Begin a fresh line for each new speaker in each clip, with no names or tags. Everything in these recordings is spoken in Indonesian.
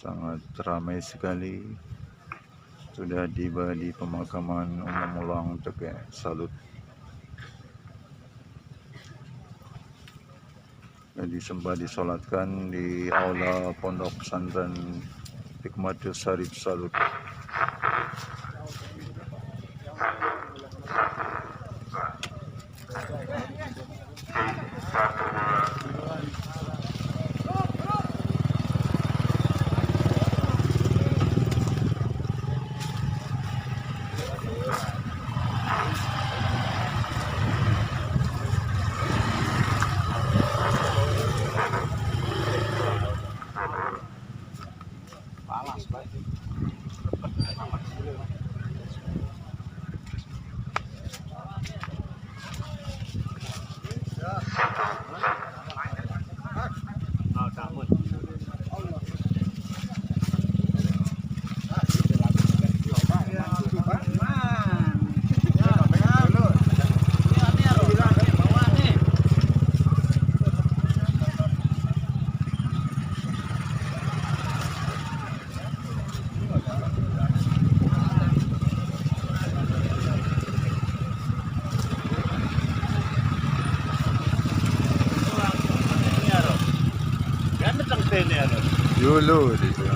Sangat ramai sekali. Sudah tiba di pemakaman umum Ulang Teke. Salut. Jadi sempat disolatkan di aula Pondok Pesantren Hikmatul Sarif Salut. Dulu gitu.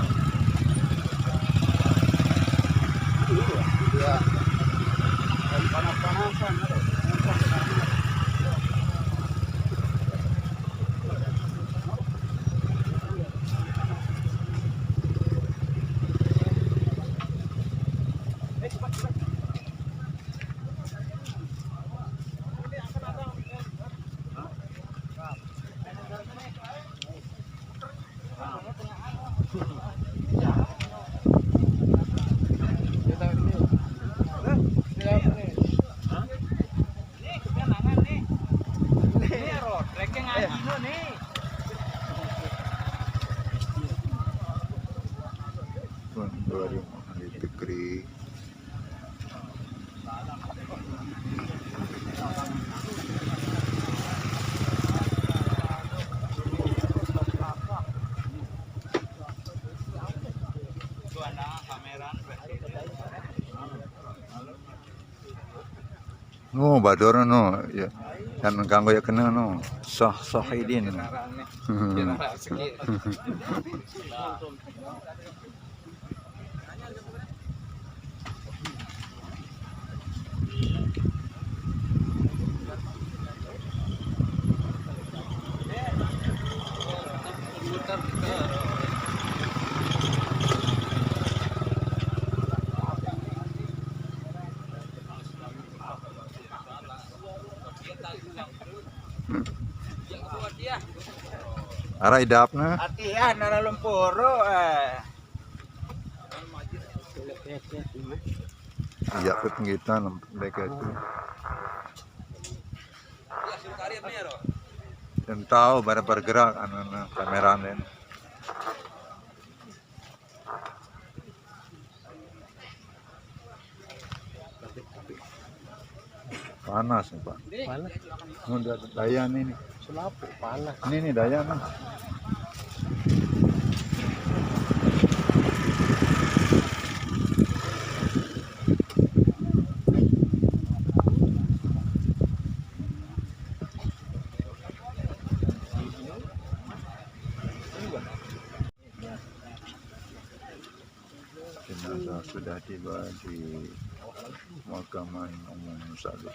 Dari ahli fikri. No, badoro no, ya. Kan kanggo ya kena no. Sahidin. Ara idapna.
Atihan nara lumpuro
Iya ke penggitan mereka itu. Dan tahu pada bergerak anak-anak kameramen. Panas nih Pak.
panas.
Udah dayan ini.
Selapu panas.
Ini nih dayan nih. Jenazah sudah tiba di pemakaman umum Salut.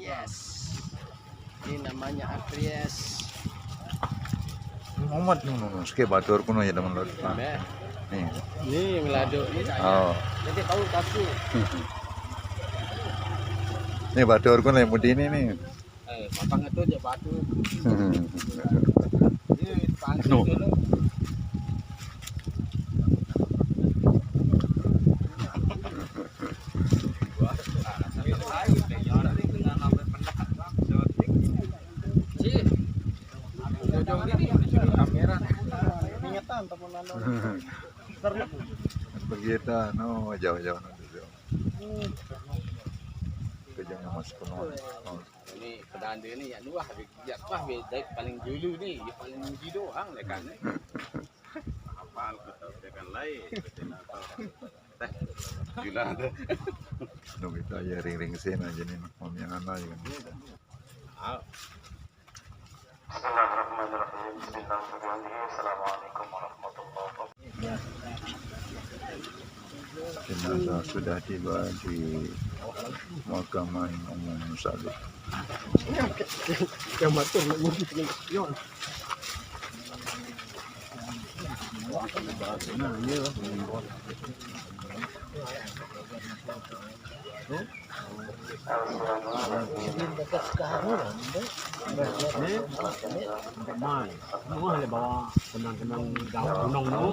Yes. Ini namanya Akries.
Muhammad nunu ske batur kuno ya teman lo. Nih.
Ini yang lado ini saya.
Oh.
Jadi tahu kasih.
Nih batur kuno yang mudi ini nih.
Papang itu aja batu. Ini panggil
No.
dulu.
Begitu, no jauh-jauh nanti jauh. Kejangnya mas kuno.
Ini pedanda ini ya nuah biar wah beda paling dulu nih, ya paling muji doang ya kan. Apaan kita kan lain, teh. Gila ada.
No kita ya ring-ring sena aja nih, om yang anak ya kan.
Bismillahirrahmanirrahim. Bismillahirrahmanirrahim. Assalamualaikum warahmatullahi wabarakatuh.
Jenazah sudah tiba di Pemakaman Umum Saleh.
Yang matur mungkin yon.
Semua le bawa kenang-kenang daun gunung tu.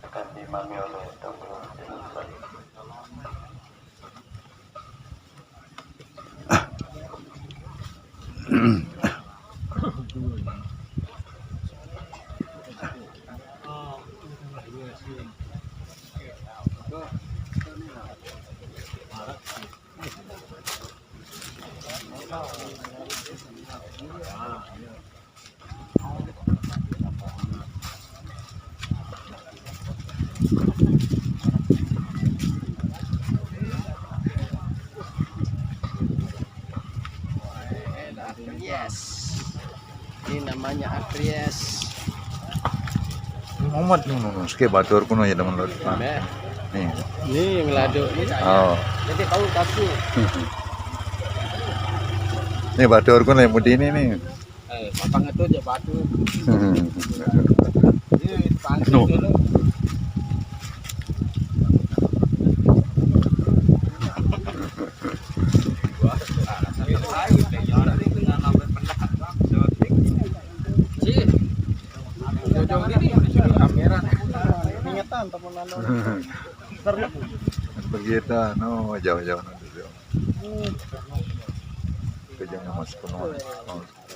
Akan diimami oleh Dr. Salih.
Yes. Ini namanya Akries.
Muhammad nunu ske batur kuno ya teman lo. Nih.
Ini yang lado ini saya.
Oh.
Jadi tahu kasih.
Nih batur kuno yang mudi ini nih.
Papang itu aja batu. Ini panggil
No.
dulu.
Begitu, no jauh-jauh nanti jauh. Kejangnya mas kuno.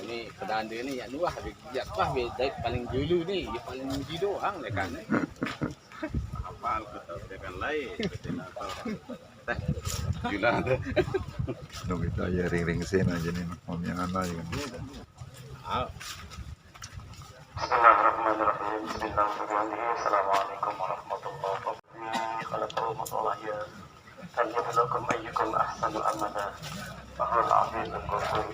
Ini pedanda ini ya nuah biar wah beda paling dulu nih, ya paling muji doang ya kan. Apaan kita kan lain. Teh. Gila ada.
No kita ya ring-ring sena aja nih, om yang anak ya kan.
Bismillahirrahmanirrahim. Bismillahirrahmanirrahim. Assalamualaikum warahmatullahi wabarakatuh. Bismillahirrahmanirrahim. Falyabluwakum ayyukum ahsanu amala. Wahul azizul ghafur.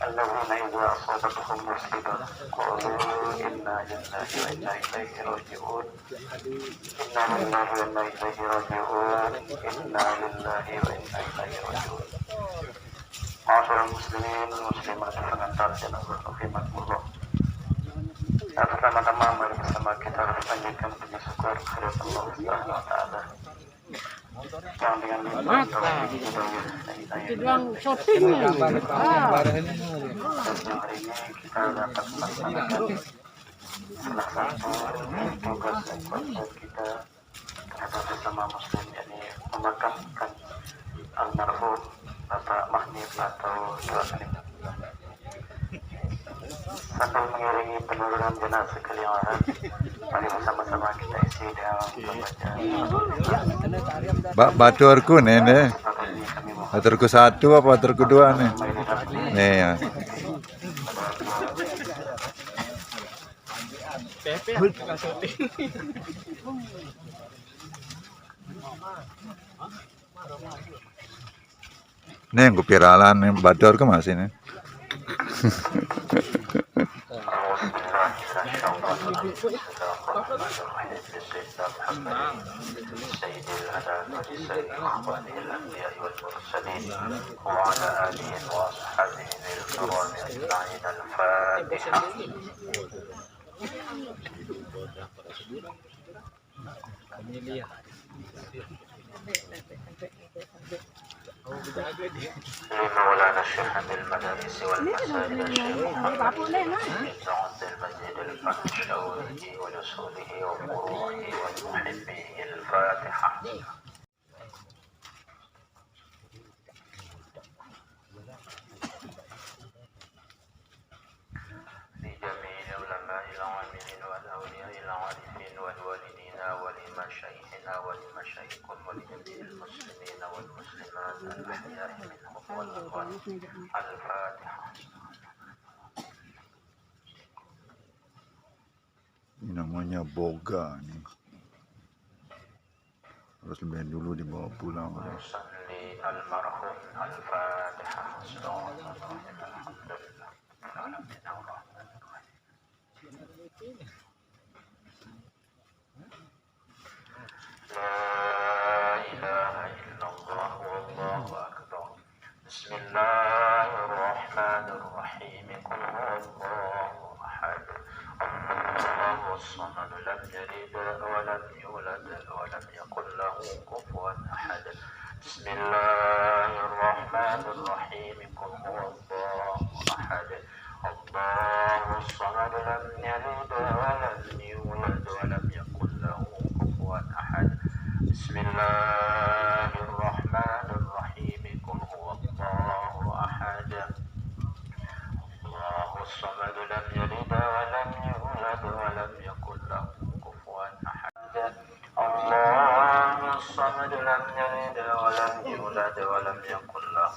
Alladzina idza asabatuhum musibah qalu inna lillahi wa inna ilaihi raji'un. Inna lillahi wa inna ilaihi raji'un. Inna lillahi wa inna ilaihi raji'un. Ma'asyiral muslimin muslimat pengantar jenazah rahimakumullah. Pertama-tama mari bersama kita panjatkan puji syukur kepada Allah Subhanahu wa taala. Yang dengan nikmat hidayah dan hidayah
Doang shopping.
yang hari ini kita dapat melaksanakan salah satu tugas dan kewajiban kita terhadap sesama muslim, yakni memakamkan almarhum Bapak Mahnif atau Tuan Hanif. Sambil mengiringi penurunan jenazah ke liang, mari bersama-sama kita isi dengan membaca
Baturku nih. Baturku 1 apa baturku 2 nih? Nih ya. Nih yang kupiralan nih Baturku masih nih.
سيد الأنام سيد إخوانه الأنبياء والمرسلين وعلى آله وأصحابه الكرام أجمعين. الفاتحة. لمولانا الشيخ بالمدارس والمساجد الشيخ محمد بن عبد المجيد الفنشاوي ولصوله وفروعه ومحبيه. الفاتحة. لجميع العلماء العاملين والأولياء العارفين والوالدين ولمشايخنا ولمشايخكم ولجميع المسلمين والمسلمات الأحياء منهم والأموات. الفاتحة.
Ini namanya boga nih. Harus lebih dulu dibawa pulang.
نصلي المرحوم. الفاتحة. بسم الله الرحمن الرحيم. الحمد لله رب العالمين الرحمن الرحيم. لا إله إلا الله والله أكبر. بسم الله الرحمن الرحيم. قل هو الله أحد الله الصمد لم يلد ولم يولد ولم يكن له كفوا أحد. بسم الله الرحمن الرحيم. قل هو الله أحد الله الصمد لم يلد ولم يولد ولم يكن له كفوا أحد. بسم الله الرحمن الرحيم. قل هو الله أحد الله الصمد لم يلد ولم يولد ولم يكن له كفوا أحد. الله الصمد لم يلد ولم يولد ولم يكن له.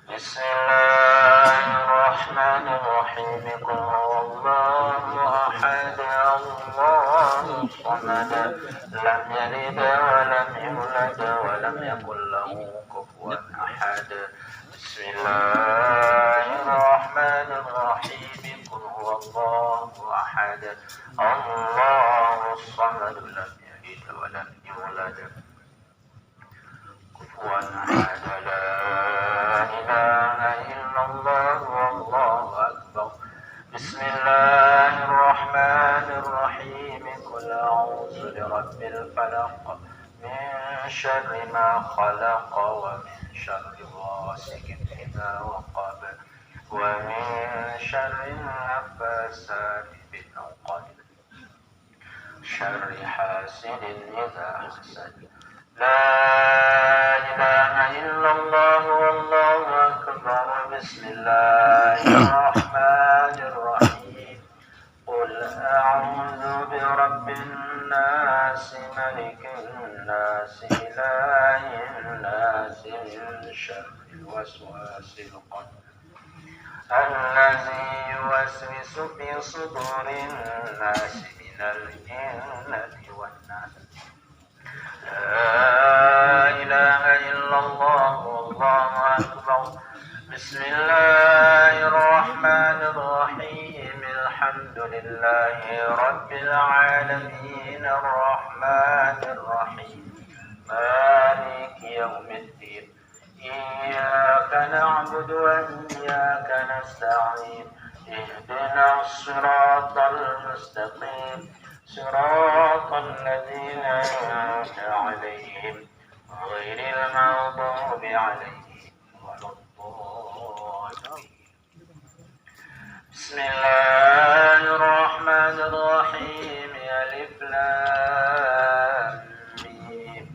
بسم الله الرحمن الرحيم. قل هو الله أحد الله الصمد لم يلد ولم يولد ولم يكن له كفوا أحد. بسم الله الرحمن الرحيم. قل هو الله أحد الله الصمد لم يلد ولم يولد كفوا أحد. لا إله إلا الله والله أكبر. بسم الله الرحمن الرحيم. قل أعوذ برب الفلق من شر ما خلق ومن شر غاسق إذا وقب ومن شر النفاثات في العقد شر حاسد إذا حسد. لا إله إلا الله والله أكبر. بسم الله الرحمن الرحيم. قل أعوذ برب الناس ملك الناس إله الناس من شر الوسواس الذي يوسوس في صدور الناس من الجنة والناس. لا إله إلا الله والله أكبر. بسم الله الرحمن الرحيم. الحمد لله رب العالمين الرحمن الرحيم مالك يوم الدين. إياك نعبد وإياك نستعين. اهدنا الصراط المستقيم صراط الذين أنعمت عليهم غير المغضوب عليهم ولا الضالين. بسم الله الرحمن الرحيم ألف لام ميم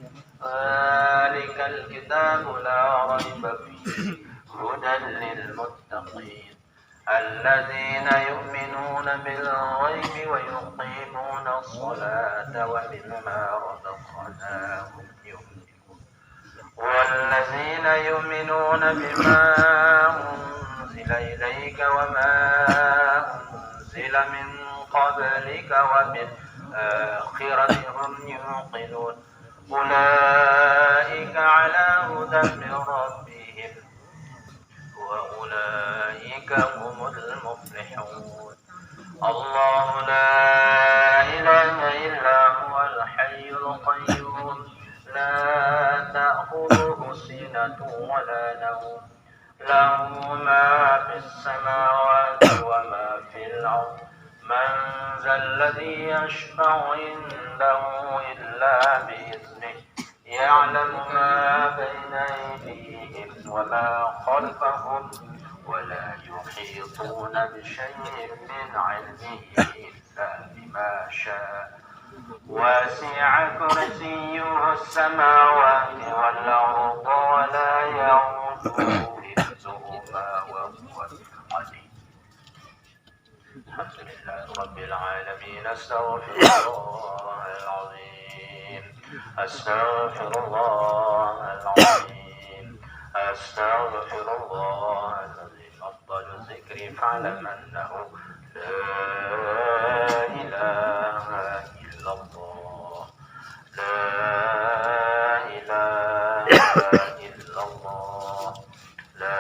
ذلك الكتاب لا ريب فيه هدى للمتقين الذين يؤمنون بالغيب ويقيمون الصلاة ومما رزقناهم ينفقون والذين يؤمنون بما أنزل إليك وما أنزل من قبلك وبالآخرة هم يوقنون أولئك على هدى من ربهم وأولئك هم المفلحون الله لا إله إلا هو الحي القيوم لا تأخذه سنة ولا نوم له ما في السماوات وما في الأرض من ذا الذي يشفع عنده إلا بإذنه يعلم ما بين أيديهم وما خلفهم ولا يحيطون بشيء من علمه إلا بما شاء وسع كرسيه السماوات والأرض ولا يئوده حفظهما وهو العلي الحمد لله رب العالمين استغفر الله العظيم استغفر الله العظيم استغفر الله العظيم أفضل الذكر فاعلم أنه لا إله إلا الله لا إله إلا الله لا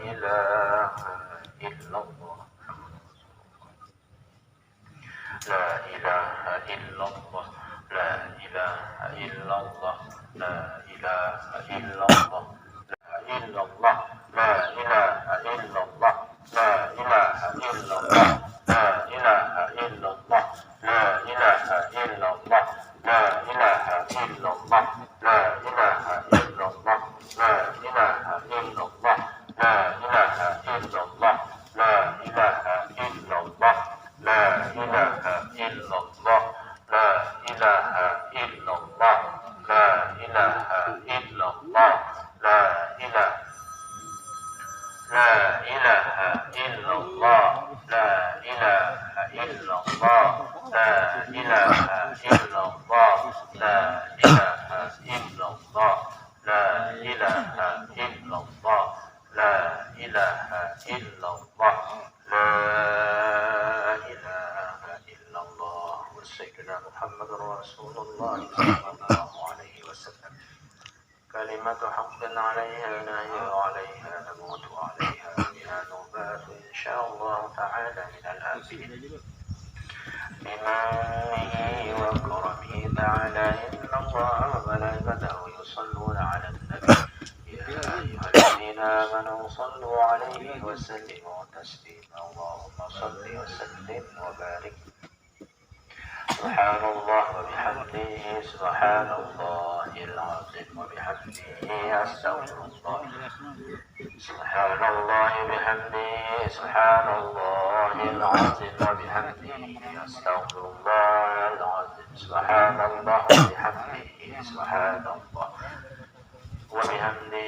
إله إلا الله لا إله إلا الله لا إله إلا الله لا إله إلا الله إلا الله لا إله إلا الله لا إله إلا الله لا إله إلا الله لا إله إلا الله لا إله إلا الله لا إله إلا الله لا إله إلا الله لا إله إلا الله لا إله إلا الله لا إله إلا الله لا إله إلا الله لا إله إلا الله لا إله لا إله إلا الله لا إله إلا الله لا إله إلا الله لا إله إلا الله لا إله إلا الله لا إله إلا الله لا إله إلا الله وسيدنا محمد رسول الله صلى الله عليه وسلم كلمة حق عليها نحيا وعليها نموت وعليها بها نبات إن شاء الله تعالى من الآخرين بمنه وكرمه تعالى إن الله وملائكته يصلون على النبي يا أيها الذين آمنوا صلوا عليه وسلموا تسليما اللهم صل وسلم وبارك سبحان الله وبحمده سبحان الله العظيم وبحمده أستغفر الله سبحان الله وبحمده سبحان الله العظيم وبحمده أستغفر الله العظيم سبحان الله وبحمده سبحان الله وبحمده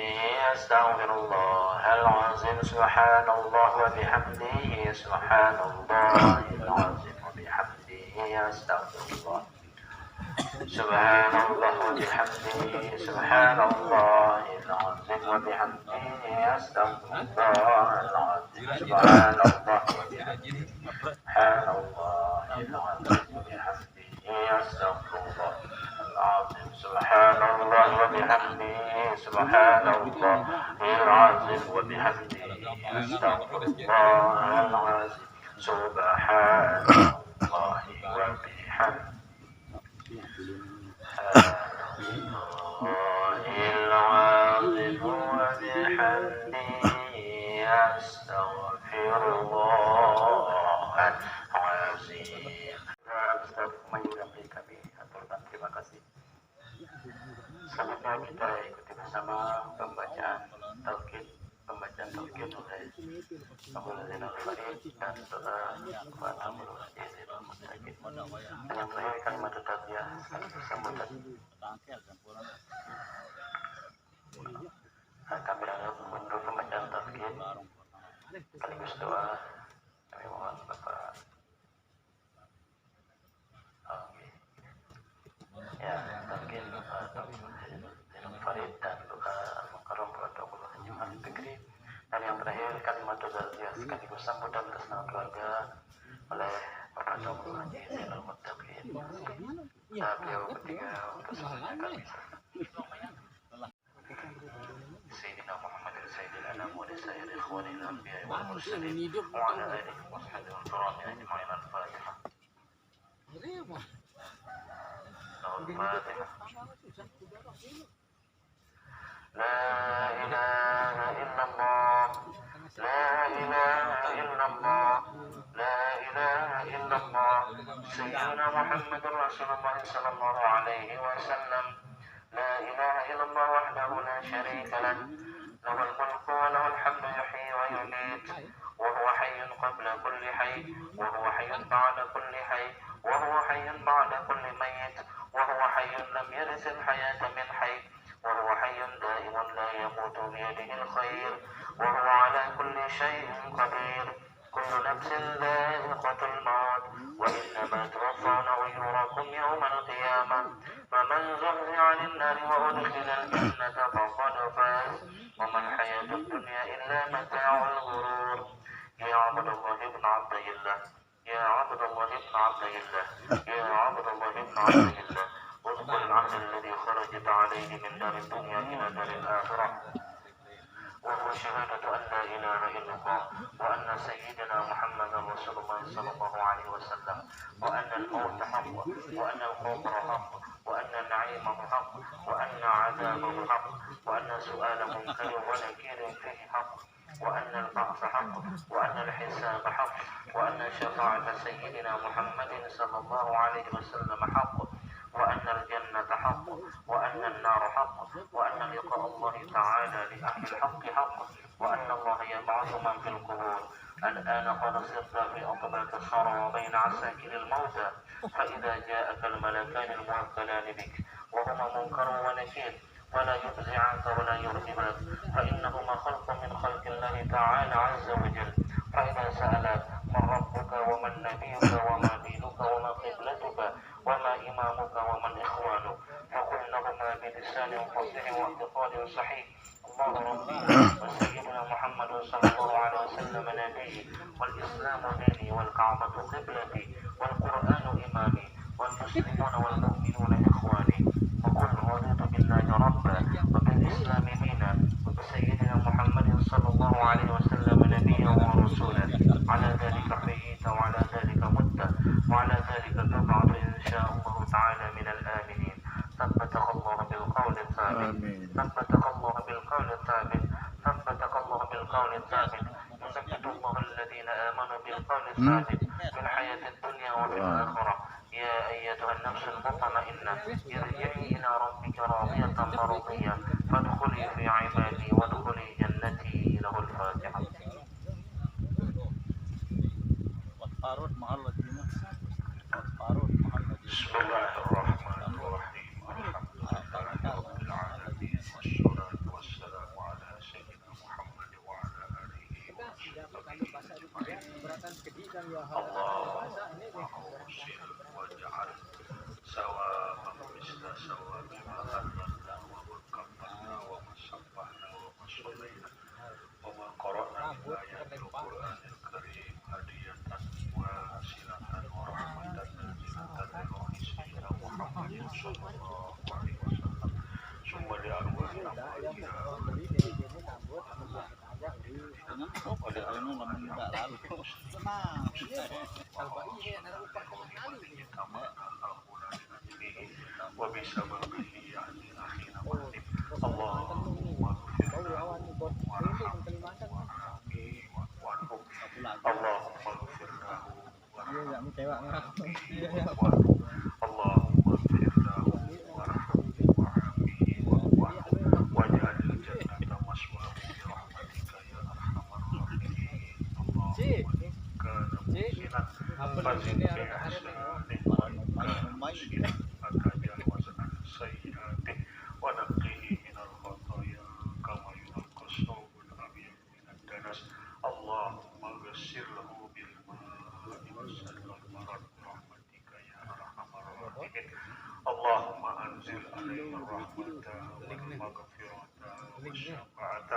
أستغفر الله العظيم سبحان الله وبحمده سبحان الله العظيم وبحمده أستغفر الله سبحان الله وبحمده سبحان الله العظيم وبحمده أستغفر الله العظيم سبحان الله وبحمده سبحان الله العظيم وبحمده أستغفر الله العظيم سبحان الله وبحمده سبحان الله العظيم وبحمده أستغفر الله العظيم سبحان الله وبحمده العظيم وبحمده أستغفر الله العظيم. Ustaz menyampaikan kami aturkan terima kasih. Selanjutnya kita ikuti bersama pembacaan tauhid oleh Al-Ladzina al-Farid dan doa Fatamul Masjidil Mustaqim. Dan yang terakhir kalimat taqiyah sambutan. Kami anggap untuk pembacaan tafsir sekaligus doa. Kami mohon Bapak ya tafsir Farid dan doa Al-Mukarram Protokol Jumat Fikri. Dan yang terakhir kalimat taqiyah sekaligus sambutan atas nama keluarga oleh Bapak Dr. Haji Zainal Muttaqin. Beliau bertiga untuk selesai kami. Sayyidina Muhammad Sayyidil Anam wa Sayyidil Ikhwanil Anbiya wal Mursalin wa ala alihi wa sahbihi al-kiram ajma'in. Al-Fatihah. Al-Fatihah. La ilaha illallah, la ilaha illallah, la ilaha illallah. Sayyidina Muhammad Rasulullah sallallahu alaihi wasallam. La ilaha illallah wahdahu la syarika lah. Lahul mulku wa lahul hamdu yuhyi wa yumiit. Wa huwa hayyun qabla kulli hayy, wa huwa hayyun ba'da kulli hayy, wa huwa hayyun ba'da kulli mayyit, wa huwa hayyun lam yarithil hayata min hayy. وهو حي دائم لا يموت بيده الخير وهو على كل شيء قدير. كل نفس ذائقة الموت وإنما توفون أجوركم يوم القيامة فمن زحزح عن النار وأدخل الجنة فقد فاز وما الحياة الدنيا إلا متاع الغرور. يا عبد الله بن عبد الله، يا عبد الله بن عبد الله، يا عبد الله بن عبد الله، اذكر العهد الذي خرجت عليه من دار الدنيا إلى دار الآخرة وهو شهادة أن لا إله إلا الله وأن سيدنا محمد رسول الله صلى الله عليه وسلم وأن الموت حق وأن القبر حق وأن النعيم حق وأن عذابه حق وأن سؤال منكر ونكير فيه حق وأن البعث حق وأن الحساب حق وأن شفاعة سيدنا محمد صلى الله عليه وسلم حق وأن الجنة حق وأن النار حق وأن لقاء الله تعالى لأهل الحق حق وأن الله يبعث من في القبور. الآن قد صرت في أطباق الثرى وبين عساكر الموتى فإذا جاءك الملكان الموكلان بك وهما منكر ونكير ولا يفزعنك ولا يرهبك فإنهما خلق من خلق الله تعالى عز وجل. فإذا سألك من ربك ومن نبيك وما دينك وما قبلتك وما إمامك ومن إخوانك فقل لهما بلسان فصيح واعتقاد صحيح الله ربي وسيدنا محمد صلى الله عليه وسلم نبي والإسلام ديني والكعبة قبلتي والقرآن إمامي والمسلمون والمؤمنون إخواني وقل رضيت بالله ربا وبالإسلام دينا وبسيدنا محمد صلى الله عليه وسلم نبيا ورسولا. على ذلك حييت وعلى ذلك مت وعلى ذلك تبعث إن شاء الله تعالى من الآمنين. ثبتك الله بالقول الثابت، ثبتك الله بالقول الثابت، ثبتك الله بالقول الثابت. يثبت الله الذين آمنوا بالقول الثابت في الحياة الدنيا وفي الآخرة. يا أيتها النفس المطمئنة ارجعي إلى ربك راضية مرضية فادخلي في عبادي وادخلي جنتي. له الفاتحة. بسم الله الرحمن الرحيم. الحمد لله رب العالمين والصلاة والسلام على سيدنا محمد وعلى آله وصحبه أجمعين. اللهم أوصل واجعل ثوابا مثل ثواب ما أنزلنا وما كبرنا وما سبحنا وما صلينا وما قرأنا من آيات القرآن الكريم هدية وسيلة ورحمة نازلة لروح سيدنا محمد صلى الله عليه وسلم ثم لأرواح أمواتها وبسببه يعني أخينا مهدي. اللهم اغفر له وارحمه وعافيه واعف عنه. اللهم اغفر له وارحمه اللهم اغفر له وارحمه وعافيه واعف عنه واجعل الجنة مثواه برحمتك يا أرحم الراحمين. المسكين وتجاوز عن سيئاته ونقه من الخطايا كما ينقى الثوب الأبيض من الدنس اللهم اغسله بالماء والسلوى والبرد برحمتك يا أرحم الراحمين اللهم أنزل عليه الرحمة والمغفرة والشفاعة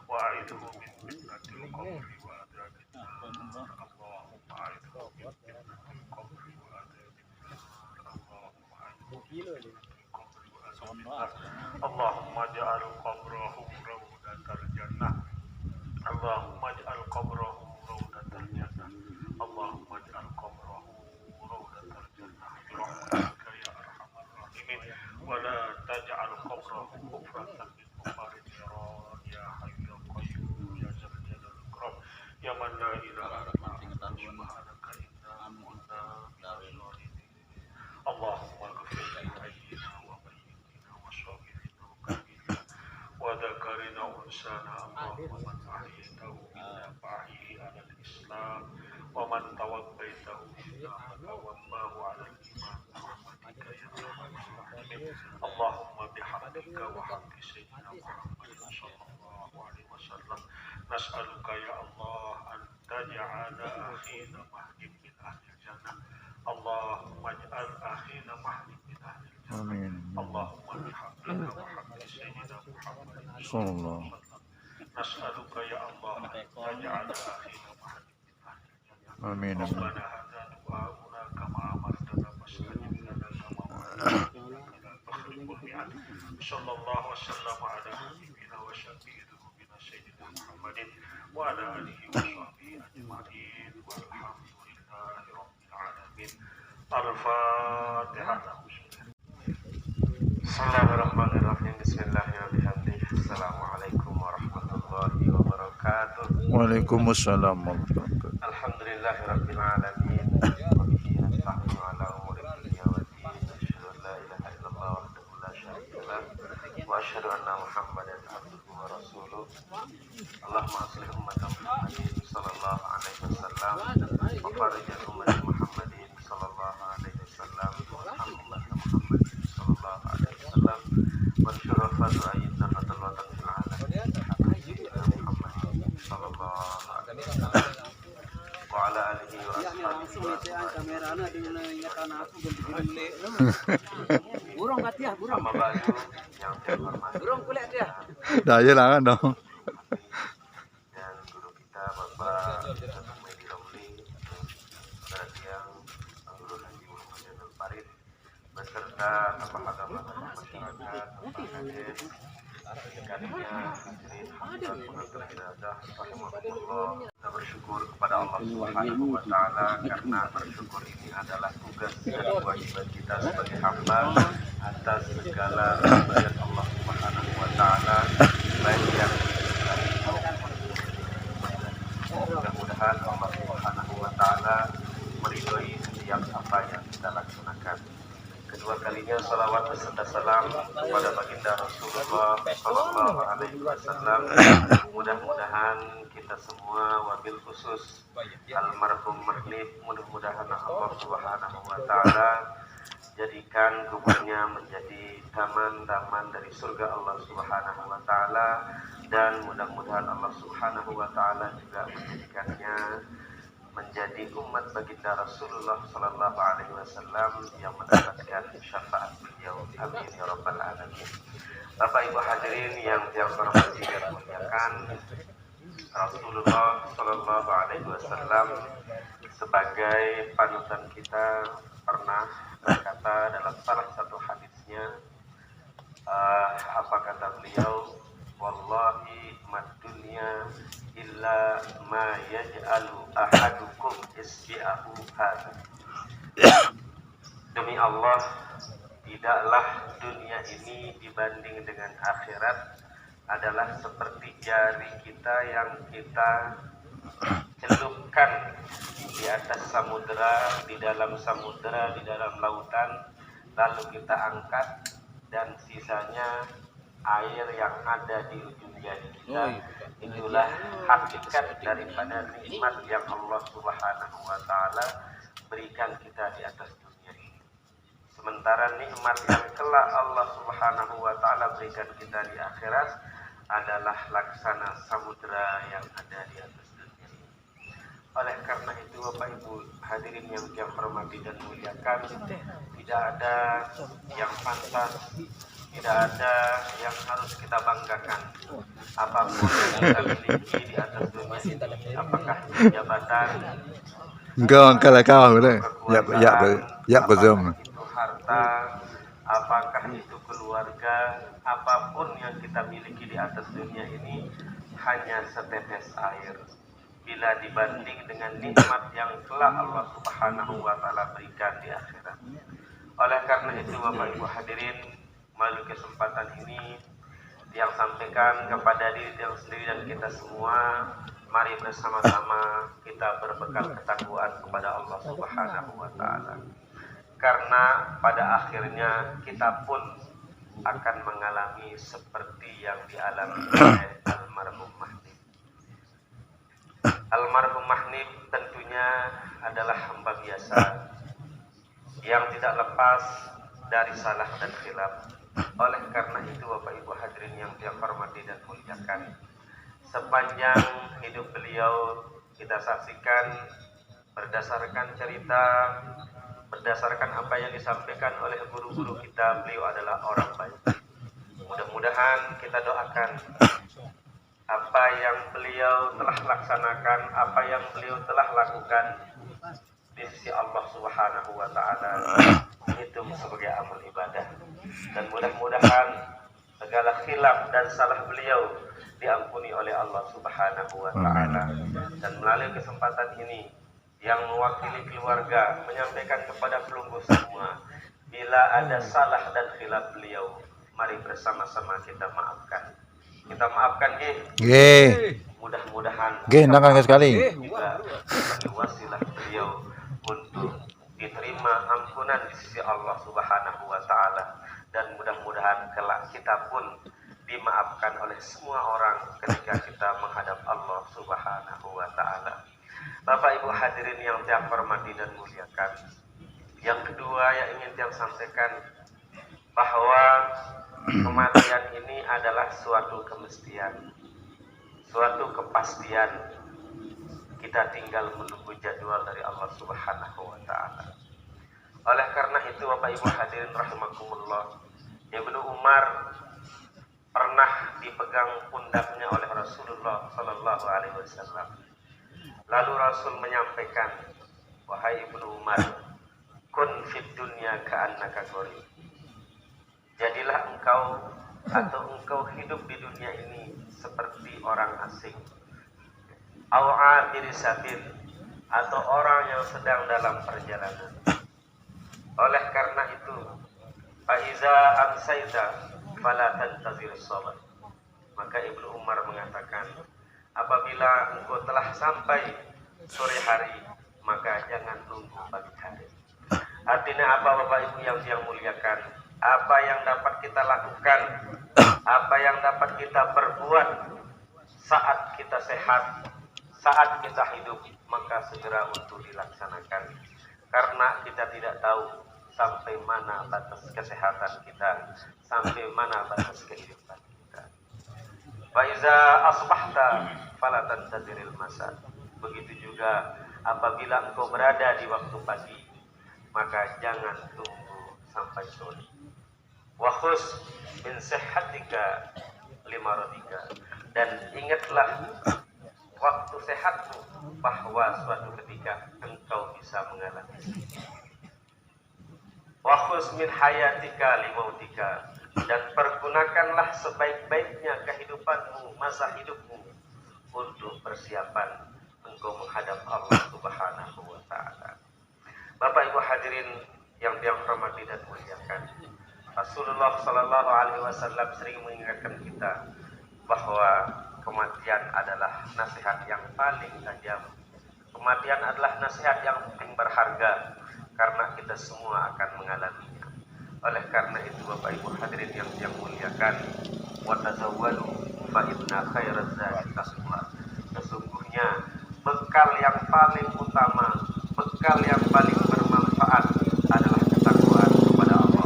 وأعذه من فتنة القبر وعذاب النار اللهم أعذه من فتنة القبر وعذاب النار اللهم أعذه من فتنة القبر وعذاب النار اللهم اجعل قبره روضة الجنة اللهم اجعل قبره روضة الجنة اللهم اجعل قبره روضة الجنة برحمتك يا أرحم الراحمين ولا تجعل قبره كفرة من كفار النيران يا حي يا قيوم يا ذا الجلال والإكرام يا من لا إله إلا أنت سبحانك إنا كنا من الظالمين اللهم اغفر لحينا وميتنا وصغيرنا وكبيرنا وذكرنا وأنثانا اللهم من أحييته منا فأحيه على الإسلام ومن توفيته منا فتوفاه على الإيمان برحمتك يا أرحم الراحمين اللهم بحقك وحق سيدنا محمد صلى الله عليه وسلم نسألك يا الله أن تجعل أخينا مهدي من أهل الجنة اللهم اجعل أخينا مهدي من أهل الجنة
آمين
اللهم بحقك وحق سيدنا محمد
صلى الله
نسألك يا الله أن تجعل أخينا مهدي من أهل الجنة
آمين آمين
ربنا هذا دعاؤنا كما أمرتنا فاستجب لنا كما وعدتنا إنك لا تخلف الميعاد صلى الله وسلم على حبيبنا وشفيع ذنوبنا سيدنا محمد وعلى آله وصحبه أجمعين والحمد لله رب العالمين الفاتحة Bismillahirrahmanirrahim. Bismillahirrahmanirrahim. Assalamualaikum warahmatullahi wabarakatuh.
Waalaikumsalam warahmatullahi wabarakatuh.
Alhamdulillahirabbil alamin. Wa bihi nasta'inu ala umuri dunya wa din. Asyhadu an la ilaha illallah wahdahu la syarika lah wa asyhadu anna Muhammadan abduhu wa rasuluh. Allahumma aslih ummata Muhammadin sallallahu alaihi wasallam wa farij ummata Muhammadin sallallahu alaihi wasallam wa arham ummata Muhammadin sallallahu alaihi wasallam wa syurra fada'inna fatalwatan fil alamin Muhammad sallallahu alaihi wasallam wa ala alihi wa ashabihi
kamerana dengan ingatan aku burung kati ya burung
sama baju yang terhormat
burung kulit dia
Daya lah kan dong.
dan guru kita Bapak Dr. Medi Romli saudara yang Guru Haji Muhammad Janul Farid beserta tokoh agama dan masyarakat Bapak Hades sekalinya hadirin hadirat pengantar jenazah rahimahullah. Kita bersyukur kepada Allah Subhanahu wa taala karena bersyukur ini adalah tugas dan kewajiban kita sebagai hamba atas segala kebaikan Allah Subhanahu wa taala baik yang mudah-mudahan Allah Subhanahu wa taala meridhoi setiap apa yang kita laksanakan. Kedua kalinya salawat beserta salam kepada baginda Rasulullah sallallahu alaihi wasallam. Mudah-mudahan kita semua wabil khusus almarhum Merlif mudah-mudahan Allah Subhanahu wa taala jadikan kuburnya menjadi taman-taman dari surga Allah Subhanahu wa taala dan mudah-mudahan Allah Subhanahu wa taala juga menjadikannya menjadi umat baginda Rasulullah sallallahu alaihi wasallam yang mendapatkan syafaat beliau. Amin ya rabbal alamin. Bapak Ibu hadirin yang terhormat dan muliakan, Rasulullah sallallahu alaihi wasallam sebagai panutan kita pernah berkata dalam salah satu hadisnya, apa kata beliau? Wallahi mad dunya illa ma yaj'alu ahadukum isbi'ahu hadha. Demi Allah, tidaklah dunia ini dibanding dengan akhirat adalah seperti jari kita yang kita celupkan di atas samudera, di dalam samudera, di dalam lautan, lalu kita angkat dan sisanya air yang ada di ujung jari kita. Itulah hakikat daripada nikmat yang Allah Subhanahu wa taala berikan kita di atas dunia ini. Sementara nikmat yang kelak Allah Subhanahu wa taala berikan kita di akhirat adalah laksana samudra yang ada di atas dunia ini. Oleh karena itu Bapak Ibu hadirin yang saya hormati dan muliakan, tidak ada yang pantas, tidak ada yang harus kita banggakan. Apapun yang kita miliki di atas dunia ini, apakah itu jabatan,
Engkau angkatlah kau dah. Ya betul.
itu harta, apakah itu keluarga, apapun yang kita miliki di atas dunia ini hanya setetes air bila dibanding dengan nikmat yang kelak Allah Subhanahu wa taala berikan di akhirat. Oleh karena itu Bapak Ibu hadirin, melalui kesempatan ini yang sampaikan kepada diri yang sendiri dan kita semua, mari bersama-sama kita berbekal ketakwaan kepada Allah Subhanahu wa taala. Karena pada akhirnya kita pun akan mengalami seperti yang dialami oleh almarhum Mahnib. Almarhum Mahnib tentunya adalah hamba biasa yang tidak lepas dari salah dan khilaf. Oleh karena itu Bapak Ibu hadirin yang saya hormati dan muliakan, sepanjang hidup beliau kita saksikan berdasarkan cerita, berdasarkan apa yang disampaikan oleh guru-guru kita, beliau adalah orang baik. Mudah-mudahan kita doakan apa yang beliau telah laksanakan, apa yang beliau telah lakukan di sisi Allah Subhanahu wa taala itu sebagai amal ibadah, dan mudah-mudahan segala khilaf dan salah beliau diampuni oleh Allah Subhanahu wa taala. Dan melalui kesempatan ini yang mewakili keluarga menyampaikan kepada pelunggu semua, bila ada salah dan khilaf beliau, mari bersama-sama kita maafkan. Kita maafkan mudah-mudahan
Nakal sekali.
juga sebagai wasilah beliau untuk diterima ampunan di sisi Allah Subhanahu wa taala, dan mudah-mudahan kelak kita pun dimaafkan oleh semua orang ketika kita menghadap Allah Subhanahu wa taala. Bapak Ibu hadirin yang saya hormati dan muliakan, yang kedua yang ingin saya sampaikan bahwa kematian ini adalah suatu kemestian, suatu kepastian. Kita tinggal menunggu jadwal dari Allah Subhanahu wa taala. Oleh karena itu Bapak Ibu hadirin rahimakumullah, Ibnu Umar pernah dipegang pundaknya oleh Rasulullah sallallahu alaihi wasallam. Lalu Rasul menyampaikan, wahai Ibnu Umar, kun fid dunya ka'annaka gharib. Jadilah engkau atau engkau hidup di dunia ini seperti orang asing. Aw'abir sabil, atau orang yang sedang dalam perjalanan. Oleh karena itu, faiza amsaita fala tantazir salat. Maka Ibnu Umar mengatakan, apabila engkau telah sampai sore hari, maka jangan tunggu pagi hari. Artinya apa Bapak Ibu yang saya muliakan? Apa yang dapat kita lakukan, apa yang dapat kita perbuat saat kita sehat, saat kita hidup, maka segera untuk dilaksanakan. Karena kita tidak tahu sampai mana batas kesehatan kita, sampai mana batas kehidupan kita. Faiza asbahta fala tantaziril masa. Begitu juga apabila engkau berada di waktu pagi, maka jangan tunggu sampai sore. Wa khus min sihhatika limaradika, dan ingatlah waktu sehatmu bahwa suatu ketika engkau bisa mengalami. Wa khus min hayatika limautika, dan pergunakanlah sebaik-baiknya kehidupanmu, masa hidupmu, untuk persiapan engkau menghadap Allah Subhanahu wa taala. Bapak Ibu hadirin yang hormati dan muliakan, Rasulullah sallallahu alaihi wasallam sering mengingatkan kita bahwa kematian adalah nasihat yang paling tajam. Kematian adalah nasihat yang paling berharga, karena kita semua akan mengalaminya. Oleh karena itu Bapak Ibu hadirin yang saya muliakan, wa tazawwadu fa inna khairaz zadi taqwa. Sesungguhnya bekal yang paling utama, bekal yang paling bermanfaat adalah ketakwaan kepada Allah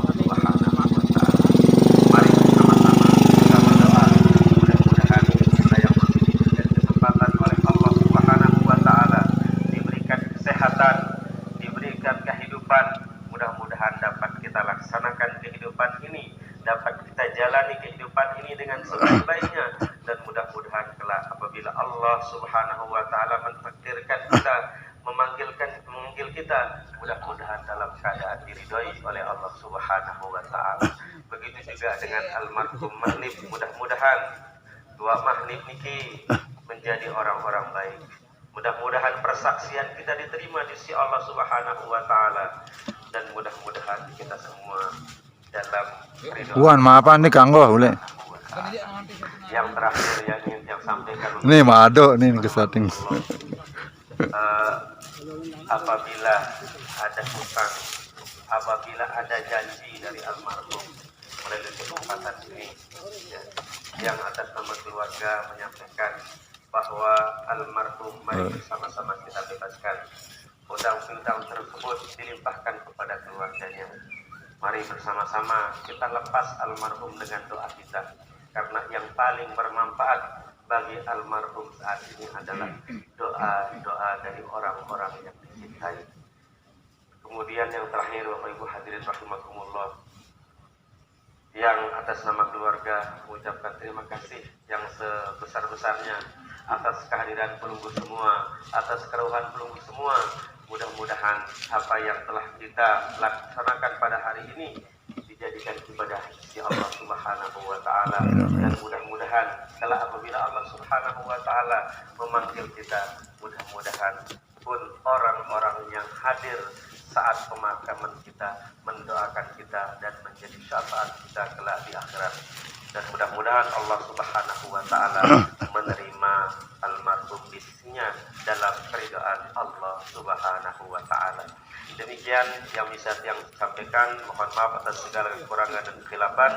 kehidupan. Mudah-mudahan dapat kita laksanakan kehidupan ini, dapat kita jalani kehidupan ini dengan sebaik-baiknya, dan mudah-mudahan kelak apabila Allah Subhanahu wa taala mentakdirkan kita, memanggil kita, mudah-mudahan dalam keadaan diridhoi oleh Allah Subhanahu wa taala. Begitu juga dengan almarhum Mahnif, mudah-mudahan dua Mahnif niki menjadi orang-orang baik. Mudah-mudahan persaksian kita diterima di sisi Allah Subhanahu wa taala, dan mudah-mudahan kita semua dalam ridho.
Wan, maafan nih Kang Goh, boleh.
Yang terakhir yang ingin saya sampaikan,
Nih mado nih ke setting.
apabila ada hutang, apabila ada janji dari almarhum melalui kesempatan ini, ya, yang atas nama keluarga menyampaikan bahwa almarhum mari bersama-sama kita bebaskan hutang-hutang tersebut, dilimpahkan kepada keluarganya. Mari bersama-sama kita lepas almarhum dengan doa kita, karena yang paling bermanfaat bagi almarhum saat ini adalah doa-doa dari orang-orang yang dicintai. Kemudian yang terakhir, Bapak Ibu hadirin rahimakumullah, yang atas nama keluarga mengucapkan terima kasih yang sebesar-besarnya atas kehadiran pelunggu semua, atas keruhan pelunggu semua. Mudah-mudahan apa yang telah kita laksanakan pada hari ini dijadikan ibadah di Allah Subhanahu wa taala, dan mudah-mudahan kalau apabila Allah Subhanahu wa taala memanggil kita, mudah-mudahan pun orang-orang yang hadir saat pemakaman kita mendoakan kita dan menjadi syafaat kita kelak di akhirat. Dan mudah-mudahan Allah Subhanahu wa taala menerima almarhum di sisinya dalam keridhaan Allah Subhanahu wa taala. Demikian yang bisa yang sampaikan, mohon maaf atas segala kekurangan dan kekhilafan.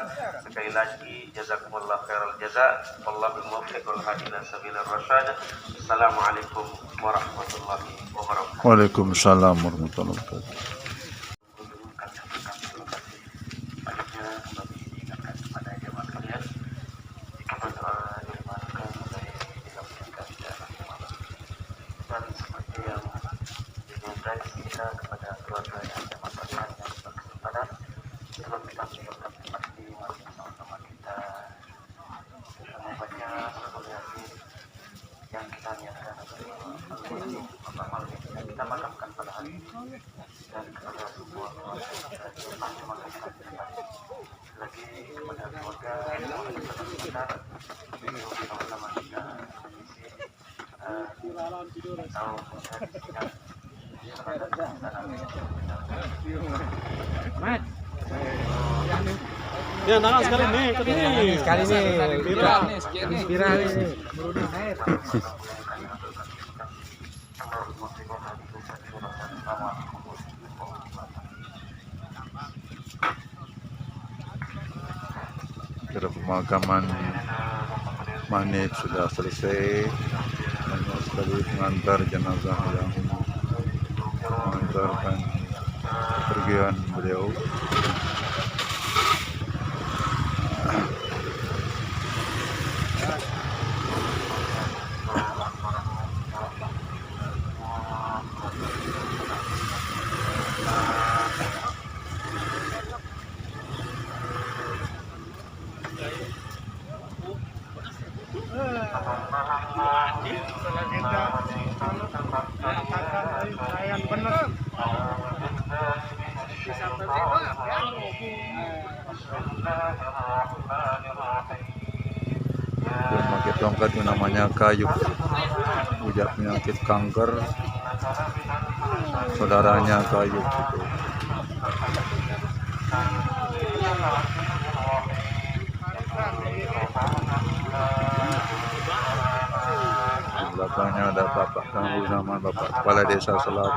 Sekali lagi jazakumullah khairal jaza, wallahu muwaffiq wal hadi ila sabilir rasyad. Assalamualaikum warahmatullahi wabarakatuh.
Waalaikumsalam warahmatullahi wabarakatuh.
Kita kepada keluarga yang jamaah sekalian yang berkesempatan, sebelum kita meninggalkan tempat ini, mari sama-sama kita membaca suratul Yasin yang kita niatkan untuk kita makamkan pada hari ini, dan kepada semua keluarga kita makamkan lagi kepada keluarga yang berkesempatan untuk sama-sama kita
Mat. Ya, tangan sekali nih, sekali nih. Viral ini.
Kira pemakaman Mahnif sudah selesai. Hanya sekali mengantar jenazah yang mengantarkan kepergian beliau. Dia pakai tongkat itu namanya kayu, ujar penyakit kanker, saudaranya kayu gitu. Di belakangnya ada Bapak Kang Zaman, Bapak Kepala Desa Selat.